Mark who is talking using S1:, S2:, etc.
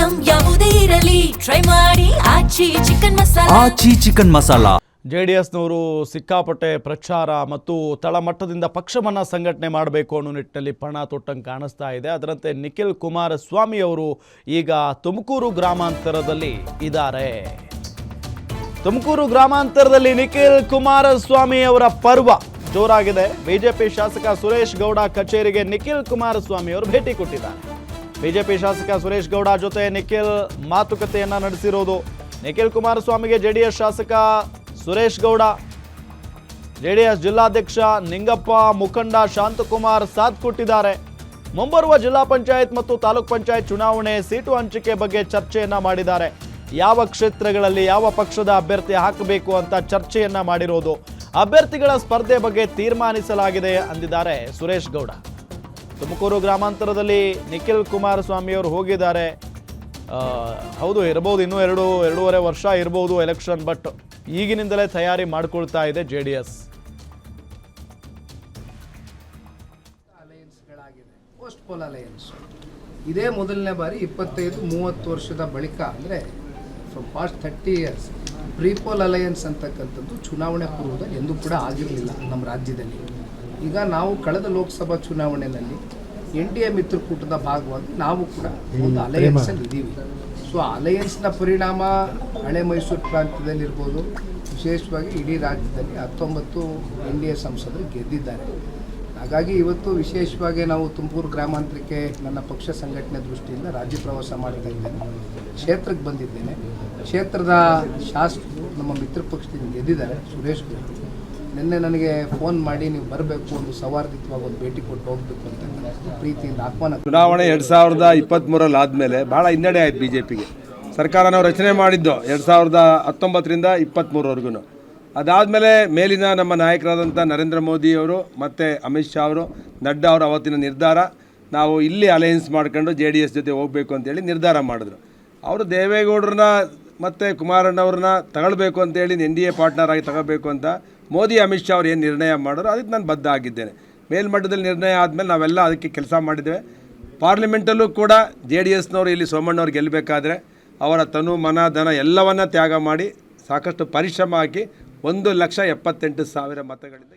S1: Item ಯಾವುದೇ ಇರಲಿ try ಮಾಡಿ ಆಚಿ ಚಿಕನ್ ಮಸಾಲಾ.
S2: ಜೆಡಿಎಸ್ನವರು ಸಿಕ್ಕಾಪಟ್ಟೆ ಪ್ರಚಾರ ಮತ್ತು ತಳಮಟ್ಟದಿಂದ ಪಕ್ಷವನ್ನು ಸಂಘಟನೆ ಮಾಡಬೇಕು ಅನ್ನೋ ನಿಟ್ಟಿನಲ್ಲಿ ಪಣ ತೊಟ್ಟಂಗೆ ಕಾಣಿಸ್ತಾ ಇದೆ. ಅದರಂತೆ ನಿಖಿಲ್ ಕುಮಾರಸ್ವಾಮಿ ಅವರು ಈಗ ತುಮಕೂರು ಗ್ರಾಮಾಂತರದಲ್ಲಿ ಇದ್ದಾರೆ. ತುಮಕೂರು ಗ್ರಾಮಾಂತರದಲ್ಲಿ ನಿಖಿಲ್ ಕುಮಾರಸ್ವಾಮಿ ಅವರ ಪರ್ವ ಜೋರಾಗಿದೆ. ಬಿಜೆಪಿ ಶಾಸಕ ಸುರೇಶ್ ಗೌಡ ಕಚೇರಿಗೆ ನಿಖಿಲ್ ಕುಮಾರಸ್ವಾಮಿ ಅವರು ಭೇಟಿ ಕೊಟ್ಟಿದ್ದಾರೆ. ಬಿಜೆಪಿ ಶಾಸಕ ಸುರೇಶ್ ಗೌಡ ಜೊತೆ ನಿಖಿಲ್ ಮಾತುಕತೆಯನ್ನ ನಡೆಸಿರೋದು. ನಿಖಿಲ್ ಕುಮಾರಸ್ವಾಮಿಗೆ ಜೆಡಿಎಸ್ ಶಾಸಕ ಸುರೇಶ್ ಗೌಡ, ಜೆಡಿಎಸ್ ಜಿಲ್ಲಾಧ್ಯಕ್ಷ ನಿಂಗಪ್ಪ, ಮುಖಂಡ ಶಾಂತಕುಮಾರ್ ಸಾಥ್ ಕೊಟ್ಟಿದ್ದಾರೆ. ಮುಂಬರುವ ಜಿಲ್ಲಾ ಪಂಚಾಯತ್ ಮತ್ತು ತಾಲೂಕ್ ಪಂಚಾಯತ್ ಚುನಾವಣೆ ಸೀಟು ಹಂಚಿಕೆ ಬಗ್ಗೆ ಚರ್ಚೆಯನ್ನ ಮಾಡಿದ್ದಾರೆ. ಯಾವ ಕ್ಷೇತ್ರಗಳಲ್ಲಿ ಯಾವ ಪಕ್ಷದ ಅಭ್ಯರ್ಥಿ ಹಾಕಬೇಕು ಅಂತ ಚರ್ಚೆಯನ್ನ ಮಾಡಿರೋದು. ಅಭ್ಯರ್ಥಿಗಳ ಸ್ಪರ್ಧೆ ಬಗ್ಗೆ ತೀರ್ಮಾನಿಸಲಾಗಿದೆ ಅಂದಿದ್ದಾರೆ ಸುರೇಶ್ ಗೌಡ. ತುಮಕೂರು ಗ್ರಾಮಾಂತರದಲ್ಲಿ ನಿಖಿಲ್ ಕುಮಾರಸ್ವಾಮಿ ಅವರು ಹೋಗಿದ್ದಾರೆ. ಹೌದು, ಇರಬಹುದು, ಇನ್ನೂ ಎರಡೂವರೆ ವರ್ಷ ಇರಬಹುದು ಎಲೆಕ್ಷನ್, ಬಟ್ ಈಗಿನಿಂದಲೇ ತಯಾರಿ ಮಾಡಿಕೊಳ್ತಾ ಇದೆ ಜೆಡಿಎಸ್.
S3: ಪೋಸ್ಟ್ ಪೋಲ್ ಅಲಯನ್ಸ್ ಇದೇ ಮೊದಲನೇ ಬಾರಿ 25-30 ವರ್ಷದ ಬಳಿಕ, ಅಂದರೆ from past 30 years pre-poll alliance ಅಂತಕ್ಕಂಥದ್ದು ಚುನಾವಣೆ ಪೂರ್ವದಲ್ಲಿ ಎಂದೂ ಕೂಡ ಆಗಿರಲಿಲ್ಲ ನಮ್ಮ ರಾಜ್ಯದಲ್ಲಿ. ಈಗ ನಾವು ಕಳೆದ ಲೋಕಸಭಾ ಚುನಾವಣೆಯಲ್ಲಿ NDA ಮಿತ್ರಕೂಟದ ಭಾಗವಾಗಿ ನಾವು ಕೂಡ ಒಂದು ಅಲಯನ್ಸಲ್ಲಿ ಇದ್ದೀವಿ. ಸೊ ಅಲಯನ್ಸ್ನ ಪರಿಣಾಮ ಹಳೆ ಮೈಸೂರು ಪ್ರಾಂತ್ಯದಲ್ಲಿರ್ಬೋದು, ವಿಶೇಷವಾಗಿ ಇಡೀ ರಾಜ್ಯದಲ್ಲಿ 19 NDA ಸಂಸದರು ಗೆದ್ದಿದ್ದಾರೆ. ಹಾಗಾಗಿ ಇವತ್ತು ವಿಶೇಷವಾಗಿ ನಾವು ತುಮಕೂರು ಗ್ರಾಮಾಂತರಕ್ಕೆ ನನ್ನ ಪಕ್ಷ ಸಂಘಟನೆ ದೃಷ್ಟಿಯಿಂದ ರಾಜ್ಯ ಪ್ರವಾಸ ಮಾಡ್ತಾ ಇದ್ದೇನೆ. ಕ್ಷೇತ್ರಕ್ಕೆ ಬಂದಿದ್ದೇನೆ. ಕ್ಷೇತ್ರದ ಶಾಸಕರು ನಮ್ಮ ಮಿತ್ರ ಪಕ್ಷದಿಂದ ಗೆದ್ದಿದ್ದಾರೆ, ಸುರೇಶ್ ಗೌಡ. ನಿನ್ನೆ ನನಗೆ ಫೋನ್ ಮಾಡಿ ನೀವು ಬರಬೇಕು, ಒಂದು ಸೌಹಾರ್ದಯುತವಾಗಿ ಒಂದು ಭೇಟಿ ಕೊಟ್ಟು ಹೋಗಬೇಕು ಅಂತ ಪ್ರೀತಿಯಿಂದ ಆಹ್ವಾನ.
S4: ಚುನಾವಣೆ 2023 ಆದಮೇಲೆ ಭಾಳ ಹಿನ್ನಡೆ ಆಯ್ತು ಬಿಜೆಪಿಗೆ. ಸರ್ಕಾರ ನಾವು ರಚನೆ ಮಾಡಿದ್ದು 2019ರಿಂದ 23ವರೆಗೂ. ಅದಾದಮೇಲೆ ಮೇಲಿನ ನಮ್ಮ ನಾಯಕರಾದಂಥ ನರೇಂದ್ರ ಮೋದಿ ಅವರು ಮತ್ತು ಅಮಿತ್ ಶಾ ಅವರು, ನಡ್ಡಾ ಅವರು ಅವತ್ತಿನ ನಿರ್ಧಾರ, ನಾವು ಇಲ್ಲಿ ಅಲಯನ್ಸ್ ಮಾಡ್ಕೊಂಡು JDS ಜೊತೆ ಹೋಗಬೇಕು ಅಂತೇಳಿ ನಿರ್ಧಾರ ಮಾಡಿದ್ರು. ಅವರು ದೇವೇಗೌಡರನ್ನ ಮತ್ತು ಕುಮಾರಣ್ಣವ್ರನ್ನ ತಗೊಳ್ಬೇಕು ಅಂತೇಳಿ NDA ಪಾರ್ಟ್ನರ್ ಆಗಿ ತಗೋಬೇಕು ಅಂತ ಮೋದಿ ಅಮಿತ್ ಶಾ ಅವ್ರು ಏನು ನಿರ್ಣಯ ಮಾಡೋರು ಅದಕ್ಕೆ ನಾನು ಬದ್ಧ ಆಗಿದ್ದೇನೆ. ಮೇಲ್ಮಟ್ಟದಲ್ಲಿ ನಿರ್ಣಯ ಆದಮೇಲೆ ನಾವೆಲ್ಲ ಅದಕ್ಕೆ ಕೆಲಸ ಮಾಡಿದ್ದೇವೆ. ಪಾರ್ಲಿಮೆಂಟಲ್ಲೂ ಕೂಡ JDSನವರು ಇಲ್ಲಿ ಸೋಮಣ್ಣವ್ರು ಗೆಲ್ಲಬೇಕಾದ್ರೆ ಅವರ ತನು ಮನ ಧನ ಎಲ್ಲವನ್ನ ತ್ಯಾಗ ಮಾಡಿ ಸಾಕಷ್ಟು ಪರಿಶ್ರಮ ಹಾಕಿ 1,78,000 ಮತಗಳಿಂದ